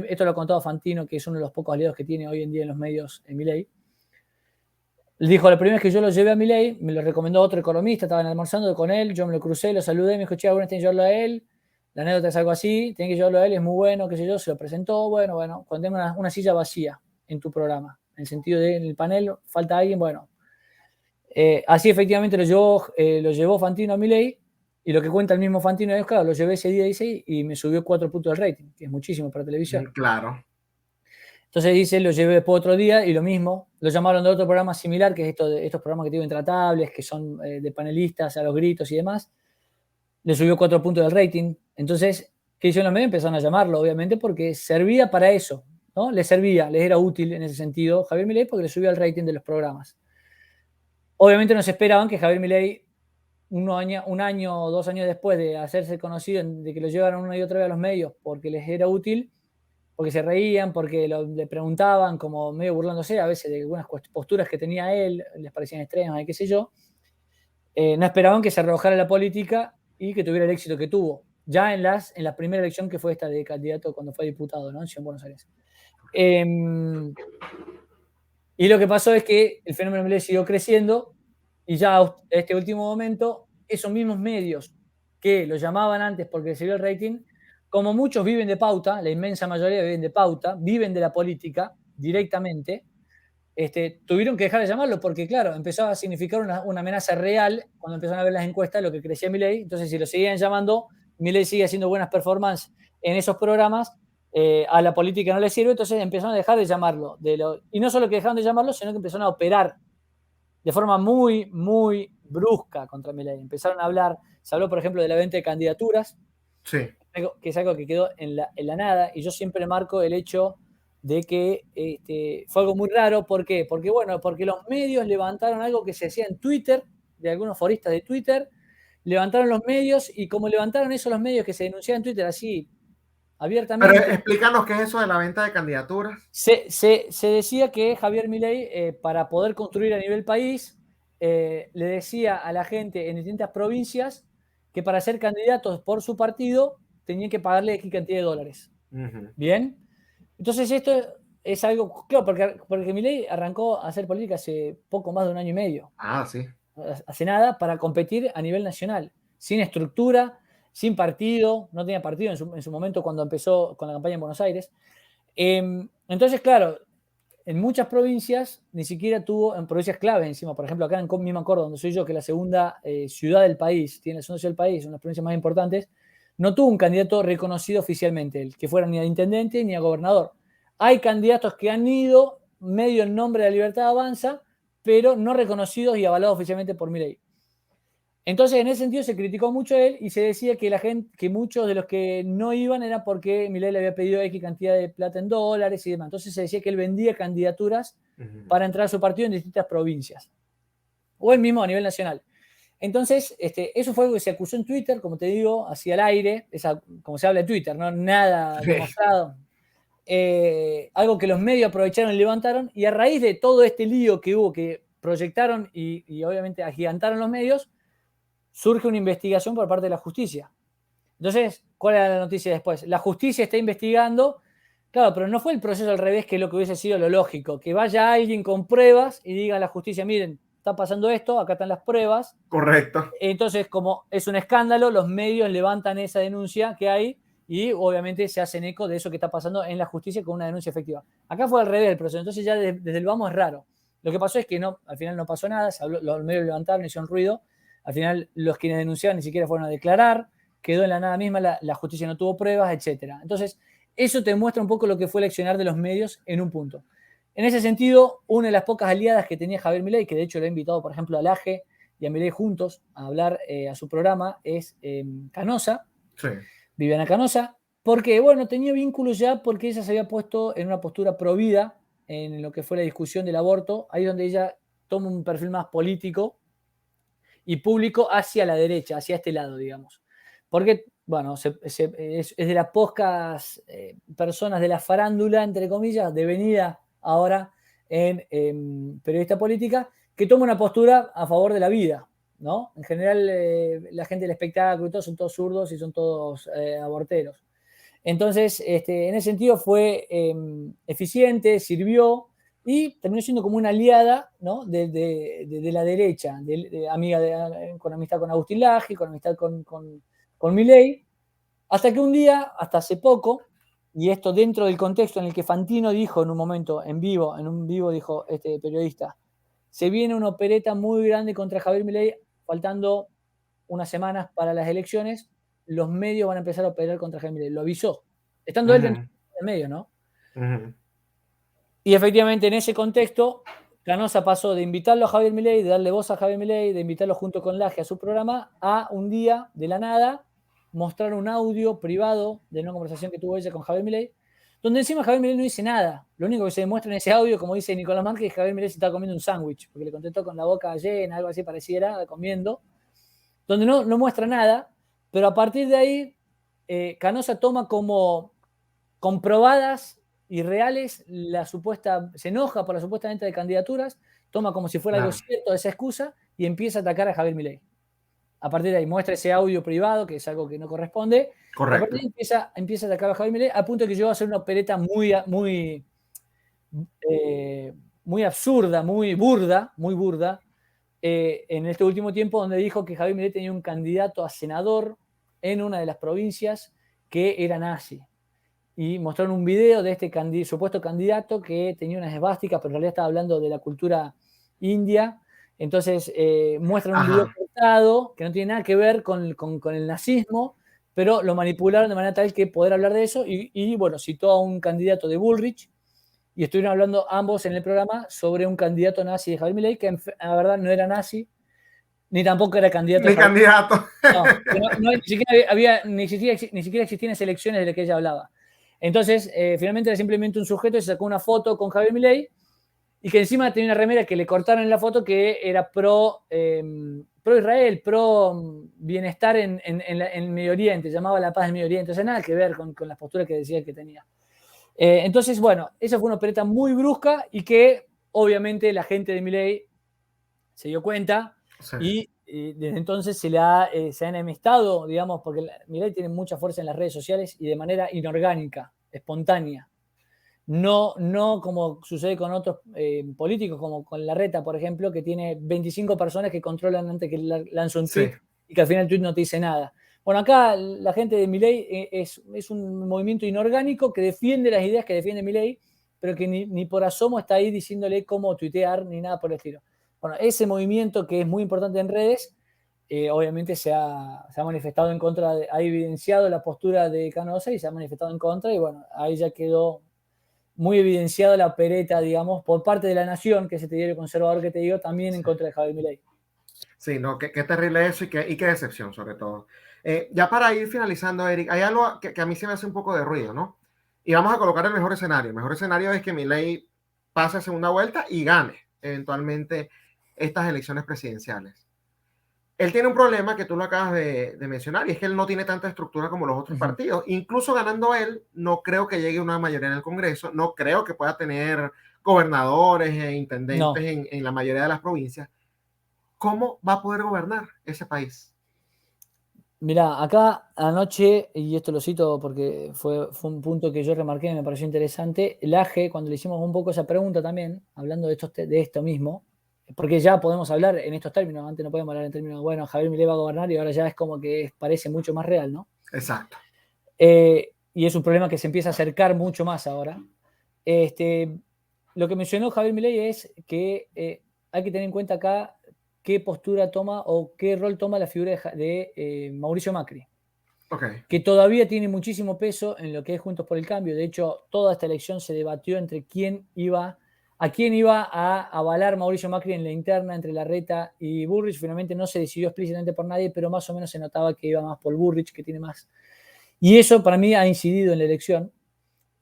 esto lo ha contado Fantino, que es uno de los pocos aliados que tiene hoy en día en los medios en Milei. Le dijo, la primera vez que yo lo llevé a Milei, me lo recomendó otro economista, estaban almorzando con él, yo me lo crucé, lo saludé, me dijo, che, ¿alguna vez llevarlo a él? La anécdota es algo así, tienen que llevarlo a él, es muy bueno, qué sé yo, se lo presentó, bueno, cuando tenga una silla vacía en tu programa, en el sentido de en el panel falta alguien, bueno. Así efectivamente lo llevó Fantino a Milei, y lo que cuenta el mismo Fantino es, claro, lo llevé ese día, dice, y me subió 4 puntos del rating, que es muchísimo para televisión. Claro. Entonces dice, lo llevé después otro día y lo mismo, lo llamaron de otro programa similar, que es estos programas que digo intratables, que son de panelistas a los gritos y demás. Le subió 4 puntos del rating. Entonces, ¿qué hicieron los medios? Empezaron a llamarlo, obviamente, porque servía para eso, ¿no? Les servía, les era útil en ese sentido Javier Milei porque le subía el rating de los programas. Obviamente no se esperaban que Javier Milei, un año o 2 años después de hacerse conocido, de que lo llevaran una y otra vez a los medios porque les era útil, porque se reían, porque le preguntaban como medio burlándose a veces de algunas posturas que tenía él, les parecían extremas y qué sé yo, no esperaban que se arrojara la política y que tuviera el éxito que tuvo, ya en la primera elección que fue esta de candidato cuando fue diputado, ¿no? En Buenos Aires. Y lo que pasó es que el fenómeno Milei siguió creciendo y ya a este último momento, esos mismos medios que lo llamaban antes porque recibió el rating, como muchos viven de pauta, la inmensa mayoría viven de pauta, viven de la política directamente, tuvieron que dejar de llamarlo porque, claro, empezaba a significar una amenaza real cuando empezaron a ver las encuestas, lo que crecía Milei. Entonces, si lo seguían llamando, Milei sigue haciendo buenas performances en esos programas, a la política no le sirve, entonces empezaron a dejar de llamarlo. Y no solo que dejaron de llamarlo, sino que empezaron a operar de forma muy, muy brusca contra Milei. Empezaron a hablar, se habló, por ejemplo, de la venta de candidaturas, Sí. que es algo que quedó en la nada, y yo siempre marco el hecho de que fue algo muy raro. ¿Por qué? Porque los medios levantaron algo que se hacía en Twitter, de algunos foristas de Twitter, levantaron los medios, y como levantaron eso los medios que se denunciaban en Twitter así abiertamente. Pero explícanos qué es eso de la venta de candidaturas. Se decía que Javier Milei, para poder construir a nivel país, le decía a la gente en distintas provincias que para ser candidatos por su partido tenían que pagarle X cantidad de dólares. Bien. Entonces esto es algo, claro, porque Milei arrancó a hacer política hace poco más de 1 año y medio. Sí. Hace nada, para competir a nivel nacional, sin estructura, sin partido, no tenía partido en su momento cuando empezó con la campaña en Buenos Aires. Entonces, claro, en muchas provincias ni siquiera tuvo, en provincias clave encima, por ejemplo, acá en misma Córdoba, donde soy yo, que es la segunda ciudad del país, tiene la segunda ciudad del país, una de las provincias más importantes, no tuvo un candidato reconocido oficialmente, el que fuera ni a intendente ni a gobernador. Hay candidatos que han ido medio en nombre de la Libertad Avanza, pero no reconocidos y avalados oficialmente por Milei. Entonces, en ese sentido se criticó mucho a él y se decía que muchos de los que no iban era porque Milei le había pedido X cantidad de plata en dólares y demás. Entonces se decía que él vendía candidaturas para entrar a su partido en distintas provincias, o él mismo a nivel nacional. Entonces, eso fue algo que se acusó en Twitter, como te digo, hacia el aire, como se habla en Twitter, ¿no? Nada demostrado. Algo que los medios aprovecharon y levantaron, y a raíz de todo este lío que hubo, que proyectaron y obviamente agigantaron los medios, surge una investigación por parte de la justicia. Entonces, ¿cuál era la noticia después? La justicia está investigando, claro, pero no fue el proceso al revés, que es lo que hubiese sido lo lógico, que vaya alguien con pruebas y diga a la justicia, miren, está pasando esto, acá están las pruebas. Correcto. Entonces, como es un escándalo, los medios levantan esa denuncia que hay y obviamente se hacen eco de eso que está pasando en la justicia con una denuncia efectiva. Acá fue al revés el proceso, entonces ya desde el vamos es raro. Lo que pasó es que al final no pasó nada, los medios levantaron, hicieron ruido, al final los quienes denunciaban ni siquiera fueron a declarar, quedó en la nada misma, la justicia no tuvo pruebas, etc. Entonces, eso te muestra un poco lo que fue el accionar de los medios en un punto. En ese sentido, una de las pocas aliadas que tenía Javier Milei, que de hecho lo ha invitado, por ejemplo, a Laje y a Milei juntos a hablar a su programa, es Canosa, sí. Viviana Canosa, porque, bueno, tenía vínculos ya porque ella se había puesto en una postura pro vida en lo que fue la discusión del aborto, ahí donde ella toma un perfil más político y público hacia la derecha, hacia este lado, digamos. Porque, bueno, es de las pocas personas de la farándula, entre comillas, devenida ahora en periodista política, que toma una postura a favor de la vida, ¿no? En general, la gente del espectáculo y todo son todos zurdos y son todos aborteros. Entonces, en ese sentido fue eficiente, sirvió y terminó siendo como una aliada, ¿no? de la derecha, amiga con amistad con Agustín Laje, con amistad con Milei. Hasta que un día, hasta hace poco, y esto dentro del contexto en el que Fantino dijo en un momento, en un vivo dijo este periodista, se viene una opereta muy grande contra Javier Milei, faltando unas semanas para las elecciones, los medios van a empezar a operar contra Javier Milei. Lo avisó, estando él dentro del medio, ¿no? Y efectivamente, en ese contexto, Canosa pasó de invitarlo a Javier Milei, de darle voz a Javier Milei, de invitarlo junto con Laje a su programa, a un día, de la nada, mostrar un audio privado de una conversación que tuvo ella con Javier Milei, donde encima Javier Milei no dice nada. Lo único que se demuestra en ese audio, como dice Nicolás Márquez, es que Javier Milei se estaba comiendo un sándwich, porque le contestó con la boca llena, algo así pareciera, comiendo, donde no muestra nada, pero a partir de ahí, Canosa toma como comprobadas y reales se enoja por la supuesta venta de candidaturas, toma como si fuera algo cierto esa excusa y empieza a atacar a Javier Milei. A partir de ahí muestra ese audio privado, que es algo que no corresponde. Correcto. Y a partir de ahí empieza a atacar a Javier Milei, a punto de que llegó a ser una opereta muy absurda, muy burda, en este último tiempo, donde dijo que Javier Milei tenía un candidato a senador en una de las provincias que era nazi. Y mostraron un video de este supuesto candidato que tenía unas esvásticas, pero en realidad estaba hablando de la cultura india. Entonces muestran un video cortado que no tiene nada que ver con el nazismo, pero lo manipularon de manera tal que poder hablar de eso. Y bueno, citó a un candidato de Bullrich y estuvieron hablando ambos en el programa sobre un candidato nazi de Javier Milei, que la verdad no era nazi, ni tampoco era candidato. Ni candidato. Ni siquiera existían las elecciones de las que ella hablaba. Entonces, finalmente era simplemente un sujeto y se sacó una foto con Javier Milei y que encima tenía una remera que le cortaron en la foto que era pro Israel, pro bienestar en Medio Oriente, llamaba la paz del Medio Oriente. O sea, nada que ver con las posturas que decía que tenía. Entonces, bueno, esa fue una opereta muy brusca y que obviamente la gente de Milei se dio cuenta y desde entonces se ha enemistado, digamos, porque Milei tiene mucha fuerza en las redes sociales y de manera inorgánica, espontánea. No como sucede con otros políticos, como con Larreta, por ejemplo, que tiene 25 personas que controlan antes que lanza un tweet y que al final el tweet no te dice nada. Bueno, acá la gente de Milei es un movimiento inorgánico que defiende las ideas que defiende Milei, pero que ni por asomo está ahí diciéndole cómo tuitear ni nada por el estilo. Bueno, ese movimiento que es muy importante en redes, obviamente se ha manifestado en contra, ha evidenciado la postura de Canosa y se ha manifestado en contra, y bueno, ahí ya quedó muy evidenciada la opereta, digamos, por parte de la Nación, que es este diario conservador que te digo, también en contra de Javier Milei. Sí, no, qué terrible eso y qué decepción, sobre todo. Ya para ir finalizando, Eric, hay algo que a mí se me hace un poco de ruido, ¿no? Y vamos a colocar el mejor escenario. El mejor escenario es que Milei pase a segunda vuelta y gane eventualmente estas elecciones presidenciales. Él tiene un problema que tú lo acabas de mencionar, y es que él no tiene tanta estructura como los otros partidos. Incluso ganando él, no creo que llegue una mayoría en el Congreso, no creo que pueda tener gobernadores e intendentes en la mayoría de las provincias. ¿Cómo va a poder gobernar ese país? Mirá, acá anoche, y esto lo cito porque fue un punto que yo remarqué y me pareció interesante, el AGE, cuando le hicimos un poco esa pregunta también, hablando de esto mismo, porque ya podemos hablar en estos términos, antes no podíamos hablar en términos, bueno, Javier Milei va a gobernar y ahora ya es como que parece mucho más real, ¿no? Exacto. Y es un problema que se empieza a acercar mucho más ahora. Lo que mencionó Javier Milei es que hay que tener en cuenta acá qué postura toma o qué rol toma la figura de Mauricio Macri. Que todavía tiene muchísimo peso en lo que es Juntos por el Cambio. De hecho, toda esta elección se debatió entre a quién iba a avalar Mauricio Macri en la interna entre Larreta y Bullrich. Finalmente no se decidió explícitamente por nadie, pero más o menos se notaba que iba más por Bullrich, que tiene más. Y eso para mí ha incidido en la elección.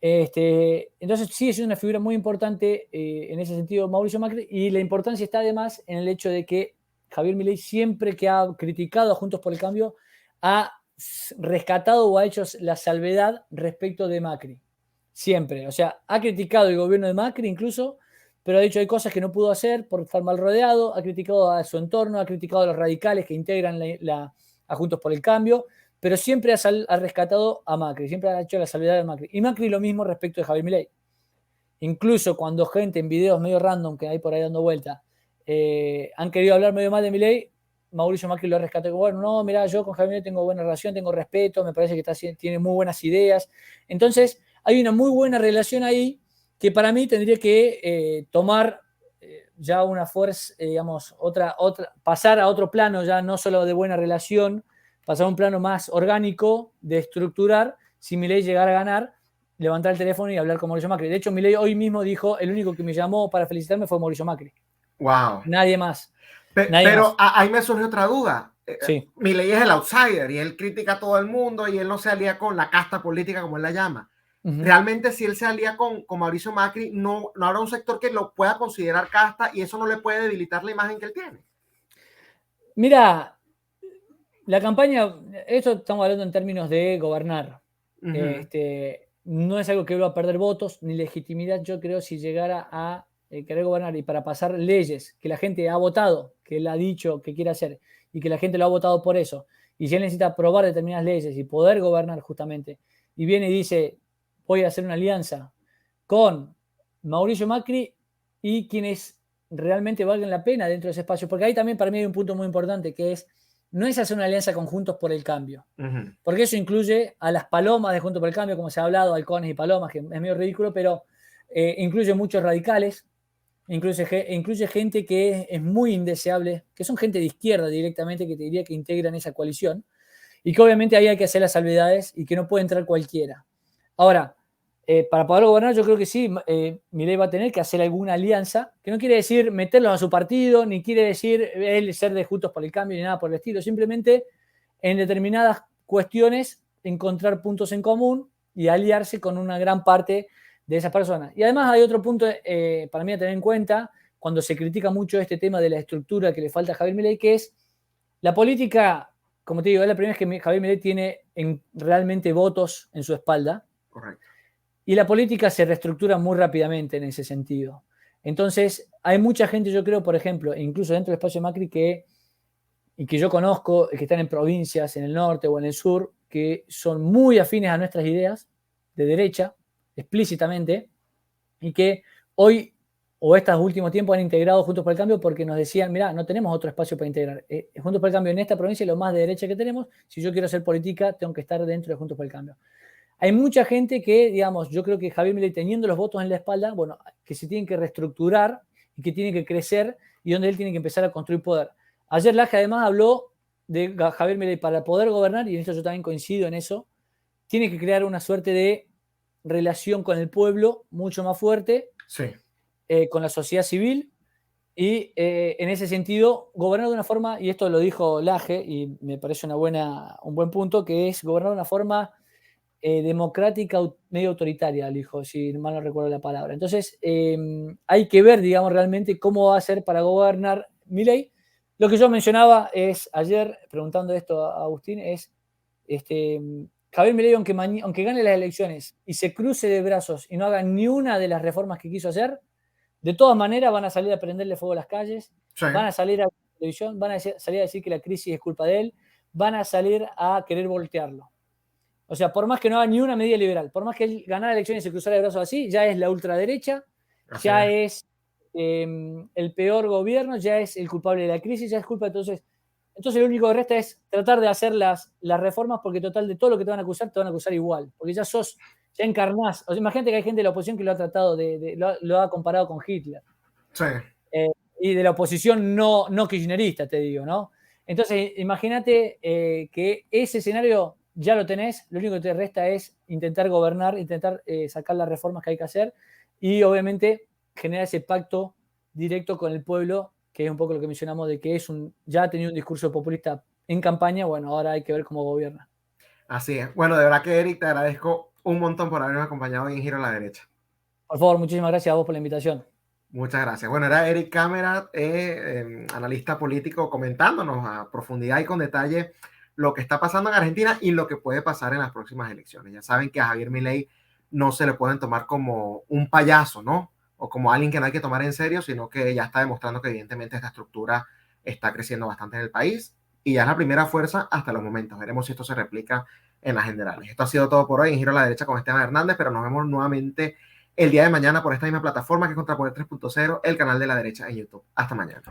Entonces sí es una figura muy importante en ese sentido Mauricio Macri, y la importancia está además en el hecho de que Javier Milei, siempre que ha criticado a Juntos por el Cambio, ha rescatado o ha hecho la salvedad respecto de Macri. Siempre. O sea, ha criticado el gobierno de Macri incluso, pero ha dicho hay cosas que no pudo hacer por estar mal rodeado, ha criticado a su entorno, ha criticado a los radicales que integran a Juntos por el Cambio, pero siempre ha rescatado a Macri, siempre ha hecho la salvedad de Macri. Y Macri lo mismo respecto de Javier Milei. Incluso cuando gente en videos medio random que hay por ahí dando vuelta han querido hablar medio mal de Milei, Mauricio Macri lo rescató. Bueno, no, mira, yo con Javier Milei tengo buena relación, tengo respeto, me parece que tiene muy buenas ideas. Entonces, hay una muy buena relación ahí que para mí tendría que tomar ya una fuerza, digamos, pasar a otro plano, ya no solo de buena relación, pasar a un plano más orgánico de estructurar. Si Milei llegara a ganar, levantar el teléfono y hablar con Mauricio Macri. De hecho, Milei hoy mismo dijo, el único que me llamó para felicitarme fue Mauricio Macri. Wow. Nadie más. Pero ahí me surge otra duda. Sí. Milei es el outsider y él critica a todo el mundo y él no se alía con la casta política como él la llama. Realmente si él se alía con Mauricio Macri, no habrá un sector que lo pueda considerar casta y eso no le puede debilitar la imagen que él tiene. Mira, la campaña, esto estamos hablando en términos de gobernar. No es algo que va a perder votos ni legitimidad, yo creo, si llegara a querer gobernar y para pasar leyes que la gente ha votado, que él ha dicho que quiere hacer y que la gente lo ha votado por eso, y si él necesita aprobar determinadas leyes y poder gobernar justamente, y viene y dice, voy a hacer una alianza con Mauricio Macri y quienes realmente valgan la pena dentro de ese espacio, porque ahí también para mí hay un punto muy importante que es, no es hacer una alianza con Juntos por el Cambio, porque eso incluye a las palomas de Juntos por el Cambio, como se ha hablado, halcones y palomas, que es medio ridículo, pero incluye muchos radicales, incluye gente que es muy indeseable, que son gente de izquierda directamente, que te diría que integran esa coalición, y que obviamente ahí hay que hacer las salvedades y que no puede entrar cualquiera. Ahora, para poder gobernar, yo creo que sí, Milei va a tener que hacer alguna alianza, que no quiere decir meterlos a su partido, ni quiere decir él ser de Juntos por el Cambio, ni nada por el estilo, simplemente en determinadas cuestiones encontrar puntos en común y aliarse con una gran parte de esas personas. Y además hay otro punto para mí a tener en cuenta, cuando se critica mucho este tema de la estructura que le falta a Javier Milei, que es la política, como te digo, es la primera vez que Javier Milei tiene realmente votos en su espalda. Correcto. Y la política se reestructura muy rápidamente en ese sentido. Entonces, hay mucha gente, yo creo, por ejemplo, incluso dentro del espacio de Macri, que yo conozco, que están en provincias, en el norte o en el sur, que son muy afines a nuestras ideas, de derecha, explícitamente, y que hoy o estos últimos tiempos han integrado Juntos por el Cambio porque nos decían, mirá, no tenemos otro espacio para integrar. Juntos por el Cambio en esta provincia es lo más de derecha que tenemos. Si yo quiero hacer política, tengo que estar dentro de Juntos por el Cambio. Hay mucha gente que, digamos, yo creo que Javier Milei teniendo los votos en la espalda, bueno, que se tienen que reestructurar y que tienen que crecer y donde él tiene que empezar a construir poder. Ayer Laje además habló de Javier Milei para poder gobernar, y en esto yo también coincido en eso, tiene que crear una suerte de relación con el pueblo mucho más fuerte, sí. Con la sociedad civil, y en ese sentido, gobernar de una forma, y esto lo dijo Laje, y me parece un buen punto, que es gobernar de una forma democrática, medio autoritaria, dijo, si mal no recuerdo la palabra. Entonces, hay que ver, digamos, realmente cómo va a ser para gobernar Milei. Lo que yo mencionaba es, ayer, preguntando esto a Agustín, es Javier Milei, aunque gane las elecciones y se cruce de brazos y no haga ni una de las reformas que quiso hacer, de todas maneras van a salir a prenderle fuego a las calles, sí. Van a salir a la televisión, van a salir a decir que la crisis es culpa de él, van a salir a querer voltearlo. O sea, por más que no haga ni una medida liberal, por más que él ganara elecciones y se cruzara de brazos así, ya es la ultraderecha, ya es el peor gobierno, ya es el culpable de la crisis, ya es culpa. Entonces lo único que resta es tratar de hacer las reformas, porque total de todo lo que te van a acusar igual, porque ya encarnás. O sea, imagínate que hay gente de la oposición que lo ha tratado lo ha comparado con Hitler. Sí. Y de la oposición no kirchnerista, te digo, ¿no? Entonces, imagínate que ese escenario ya lo tenés, lo único que te resta es intentar gobernar, intentar sacar las reformas que hay que hacer y obviamente generar ese pacto directo con el pueblo, que es un poco lo que mencionamos de que ya ha tenido un discurso populista en campaña. Bueno, ahora hay que ver cómo gobierna. Así es. Bueno, de verdad que Eric, te agradezco un montón por habernos acompañado en Giro a la Derecha. Por favor, muchísimas gracias a vos por la invitación. Muchas gracias. Bueno, era Eric Cámara, analista político, comentándonos a profundidad y con detalle lo que está pasando en Argentina y lo que puede pasar en las próximas elecciones. Ya saben que a Javier Milei no se le pueden tomar como un payaso, ¿no? O como alguien que no hay que tomar en serio, sino que ya está demostrando que evidentemente esta estructura está creciendo bastante en el país y ya es la primera fuerza hasta los momentos. Veremos si esto se replica en las generales. Esto ha sido todo por hoy en Giro a la Derecha con Esteban Hernández, pero nos vemos nuevamente el día de mañana por esta misma plataforma que es Contrapoder 3.0, el canal de la derecha en YouTube. Hasta mañana.